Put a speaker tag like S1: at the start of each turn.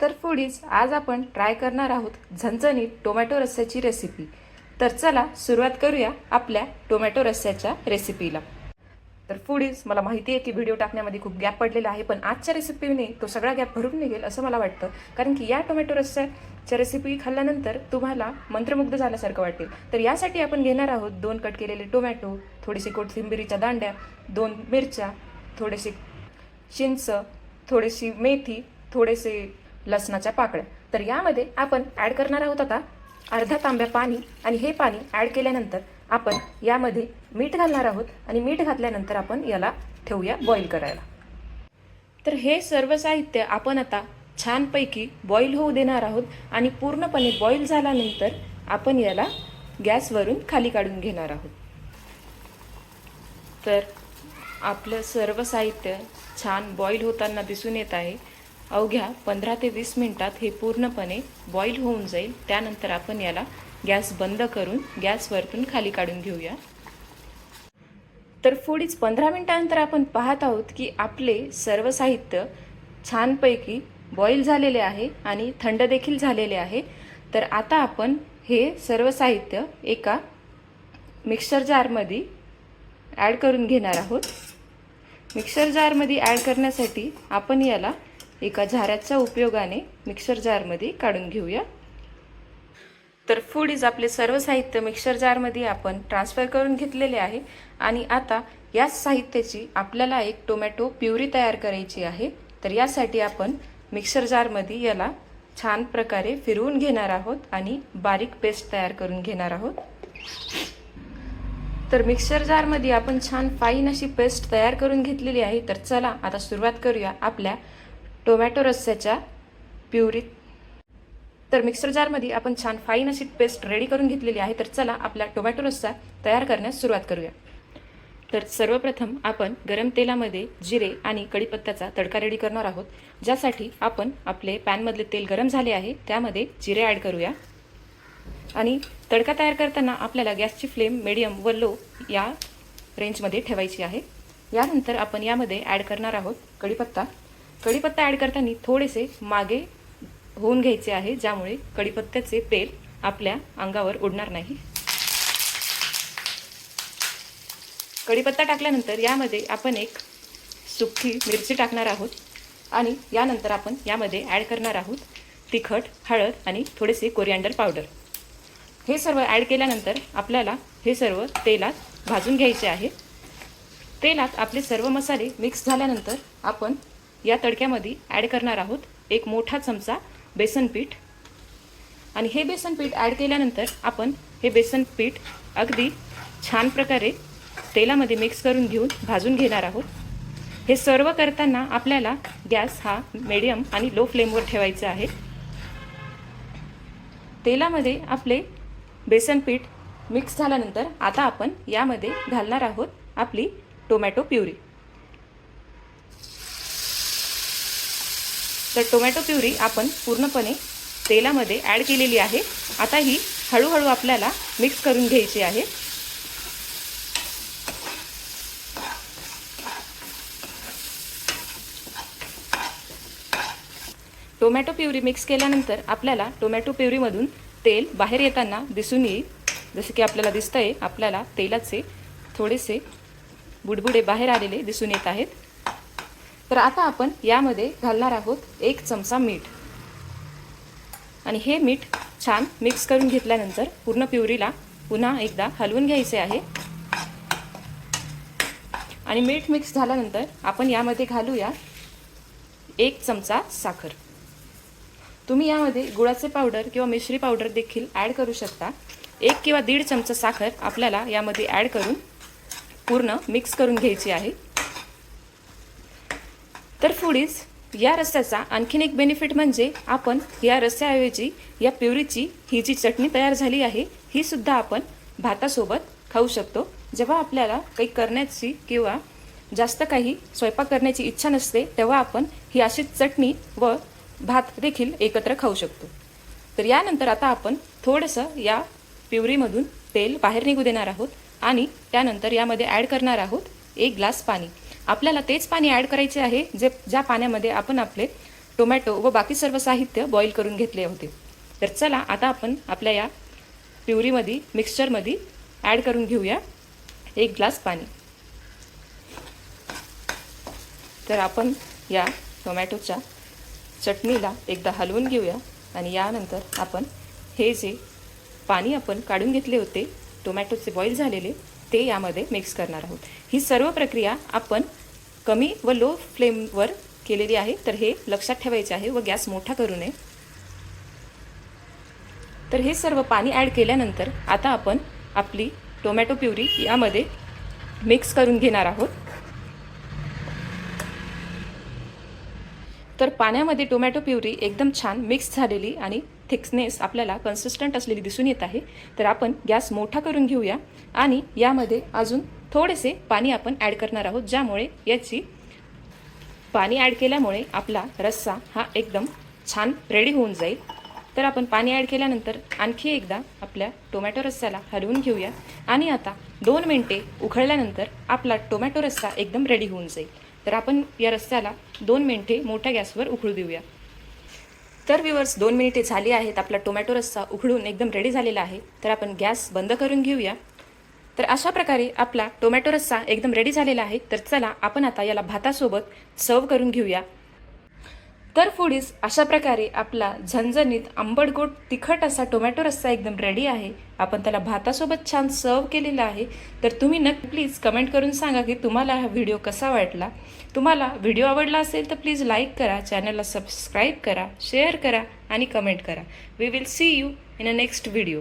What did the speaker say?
S1: तर फूडीज आज आपण ट्राय करणार आहोत झणझणीत टोमॅटो रस्स्याची रेसिपी। तर चला सुरुवात करूया आपल्या टोमॅटो रस्स्याच्या रेसिपीला। तर फूडीज मला माहिती आहे की व्हिडिओ टाकण्यामध्ये खूप गॅप पडलेला आहे, पण आजच्या रेसिपीने तो सगळा गॅप भरून निघेल असं मला वाटतं, कारण की या टोमॅटो रस्स्याच्या रेसिपी खाल्ल्यानंतर तुम्हाला मंत्रमुग्ध झाल्यासारखं वाटेल। तर यासाठी आपण घेणार आहोत 2 कट केलेले टोमॅटो, थोडीशी कोथिंबीरीच्या दांड्या, 2 मिरच्या, थोडेसे चिंच, थोडीशी मेथी, थोडेसे लसणाच्या पाकळ्या। तर यामध्ये आपण ॲड करणार आहोत आता अर्धा तांब्या पाणी, आणि हे पाणी ॲड केल्यानंतर आपण यामध्ये मीठ घालणार आहोत, आणि मीठ घातल्यानंतर आपण याला ठेवूया बॉईल करायला। तर हे सर्व साहित्य आपण आता छानपैकी बॉईल होऊ देणार आहोत, आणि पूर्णपणे बॉईल झाल्यानंतर आपण याला गॅसवरून खाली काढून घेणार आहोत। तर आपलं सर्व साहित्य छान बॉईल होताना दिसून येत आहे। अवघ्या 15 ते 20 मिनिटात हे पूर्णपणे बॉईल होऊन जाईल। त्यानंतर आपण याला गॅस बंद करून गॅसवरतून खाली काढून घेऊया। तर फूडीज 15 मिनिटांनंतर आपण पाहत आहोत की आपले सर्व साहित्य छानपैकी बॉईल झालेले आहे आणि थंड देखील झालेले आहे। तर आता आपण हे सर्व साहित्य एका मिक्सर जारमध्ये ॲड करून घेणार आहोत। मिक्सर जारमध्ये ॲड करण्यासाठी आपण याला एका झाऱ्याच्या उपयोगाने मिक्सर जारमध्ये काढून घेऊया। तर फूडीज आपले सर्व साहित्य मिक्सर जारमध्ये आपण ट्रान्सफर करून घेतलेले आहे, आणि आता या साहित्याची आपल्याला एक टोमॅटो प्युरी तयार करायची आहे। तर यासाठी आपण मिक्सर जारमध्ये याला छान प्रकारे फिरवून घेणार आहोत आणि बारीक पेस्ट तयार करून घेणार आहोत। तर मिक्सर जारमध्ये आपण छान फाईन अशी पेस्ट तयार करून घेतलेली आहे। तर चला आता सुरुवात करूया आपल्या टोमॅटो रस्स्याच्या प्युरीत। तर मिक्सर जारमध्ये आपण छान फाईन अशी पेस्ट रेडी करून घेतलेली आहे। तर चला आपला टोमॅटो रस्सा तयार करण्यास सुरुवात करूया। तर सर्वप्रथम आपण गरम तेलामध्ये जिरे आणि कढीपत्त्याचा तडका रेडी करणार आहोत। ज्यासाठी आपण आपले पॅनमधले तेल गरम झाले आहे, त्यामध्ये जिरे ॲड करूया, आणि तडका तयार करताना आपल्याला गॅसची फ्लेम मीडियम व लो या रेंजमध्ये ठेवायची आहे। यानंतर आपण यामध्ये ॲड करणार आहोत कढीपत्ता। कढीपत्ता ॲड करताना थोडेसे मागे होऊन घ्यायचे आहे, ज्यामुळे कढीपत्त्याचे तेल आपल्या अंगावर उडणार नाही। कढीपत्ता टाकल्यानंतर यामध्ये आपण एक सुकी मिरची टाकणार आहोत, आणि यानंतर आपण यामध्ये ॲड करणार आहोत तिखट, हळद आणि थोडेसे कोरिअँडर पावडर। हे सर्व ॲड केल्यानंतर आपल्याला हे सर्व तेलात भाजून घ्यायचे आहे। तेलात आपले सर्व मसाले मिक्स झाल्यानंतर आपण या तडक्यामध्ये ॲड करणार आहोत एक मोठा चमचा बेसन पीठ, आणि हे बेसन पीठ ॲड केल्यानंतर आपण हे बेसन पीठ अगदी छान प्रकारे तेलामध्ये मिक्स करून घेऊन भाजून घेणार आहोत। हे सर्व करताना आपल्याला गॅस हा मीडियम आणि लो फ्लेमवर ठेवायचा आहे। तेलामध्ये आपले बेसन पीठ मिक्स झाल्यानंतर आता आपण यामध्ये घालणार आहोत आपली टोमॅटो प्युरी। तर टोमॅटो प्युरी आपण पूर्णपणे तेलामध्ये ॲड केलेली आहे। आता ही हळूहळू आपल्याला मिक्स करून घ्यायची आहे। टोमॅटो प्युरी मिक्स केल्यानंतर आपल्याला टोमॅटो प्युरीमधून तेल बाहेर येताना दिसून येईल। जसे की आपल्याला दिसतंय, आपल्याला तेलाचे थोडेसे बुडबुडे बाहेर आलेले दिसून येत आहेत। तर आता आपण यामध्ये घालणार आहोत 1 चमचा मीठ, आणि हे मीठ छान मिक्स करून घेतल्यानंतर पूर्ण प्युरीला पुन्हा एकदा हलवून घ्यायचे आहे। आणि मीठ मिक्स झाल्यानंतर आपण यामध्ये घालूया 1 चमचा साखर। तुम्ही यामध्ये गुळाचे पावडर किंवा मिश्री पावडर देखील ॲड करू शकता। 1 किंवा 1.5 चमचा साखर आपल्याला यामध्ये ॲड करून पूर्ण मिक्स करून घ्यायची आहे। तर फूडीज या रस्स्याचा आणखीन एक बेनिफिट म्हणजे आपण या रस्स्याऐवजी या प्युरीची ही जी चटणी तयार झाली आहे, ही सुद्धा आपण भातासोबत खाऊ शकतो। जेव्हा आपल्याला काही करण्याची किंवा जास्त काही स्वयंपाक करण्याची इच्छा नसते, तेव्हा आपण ही अशी चटणी व भात देखील एकत्र खाऊ शकतो। तर यानंतर आता आपण थोडंसं या प्युरीमधून तेल बाहेर निघू देणार आहोत, आणि त्यानंतर यामध्ये ॲड करणार आहोत 1 ग्लास पाणी। आपल्याला तेच पाणी ॲड करायचे आहे ज्या पाण्यामध्ये आपण आपले टोमॅटो व बाकी सर्व साहित्य बॉईल करून घेतले होते. तर चला आता आपण आपल्या या प्युरीमध्ये मिक्सचरमध्ये ॲड करून घेऊया 1 ग्लास पाणी. तर आपण या टोमॅटोच्या चटणीला एकदा हलवून घेऊया आणि यानंतर आपण हे जे पाणी आपण काढून घेतले होते टोमॅटोचे बॉईल झालेले ते यामध्ये मिक्स करणार आहोत. ही सर्व प्रक्रिया आपण कमी व लो फ्लेमवर केलेली आहे, तर हे लक्षात ठेवायचे आहे व गॅस मोठा करू नये. तर हे सर्व पाणी ॲड केल्यानंतर आता आपण आपली टोमॅटो प्युरी यामध्ये मिक्स करून घेणार आहोत. तर पाण्यामध्ये टोमॅटो प्युरी एकदम छान मिक्स झालेली आणि थिकनेस आपल्याला कन्सिस्टंट असलेली दिसून येत आहे. तर आपण गॅस मोठा करून घेऊया आणि यामध्ये अजून थोडेसे पाणी आपण ॲड करणार आहोत, ज्यामुळे याची पाणी ॲड केल्यामुळे आपला रस्सा हा एकदम छान रेडी होऊन जाईल. तर आपण पाणी ॲड केल्यानंतर आणखी एकदा आपल्या टोमॅटो रस्स्याला हलवून घेऊया आणि आता 2 मिनिटे उकळल्यानंतर आपला टोमॅटो रस्सा एकदम रेडी होऊन जाईल. तर आपण या रस्स्याला 2 मिनिटे मोठ्या गॅसवर उकळू देऊया. तर व्ह्यूअर्स 2 मिनिटे झाली आहेत. आपला टोमॅटो रस्सा उकळून एकदम रेडी झालेला आहे. तर आपण गॅस बंद करून घेऊया. तर अशा प्रकारे आपला टोमॅटो रस्सा एकदम रेडी झालेला आहे. तर चला आपण आता याला भातासोबत सर्व करून घेऊया. तर फूडीज अशा प्रकारे आपला झणझणीत आंबट गोड तिखट असा टोमॅटो रस्सा एकदम रेडी आहे. आपण त्याला भातासोबत छान सर्व केलेला आहे. तर तुम्ही नक्की प्लीज कमेंट करून सांगा की तुम्हाला हा व्हिडिओ कसा वाटला. तुम्हाला व्हिडिओ आवडला असेल तर प्लीज लाईक करा, चॅनलला सबस्क्राईब करा, शेअर करा आणि कमेंट करा. We will see you in a next video.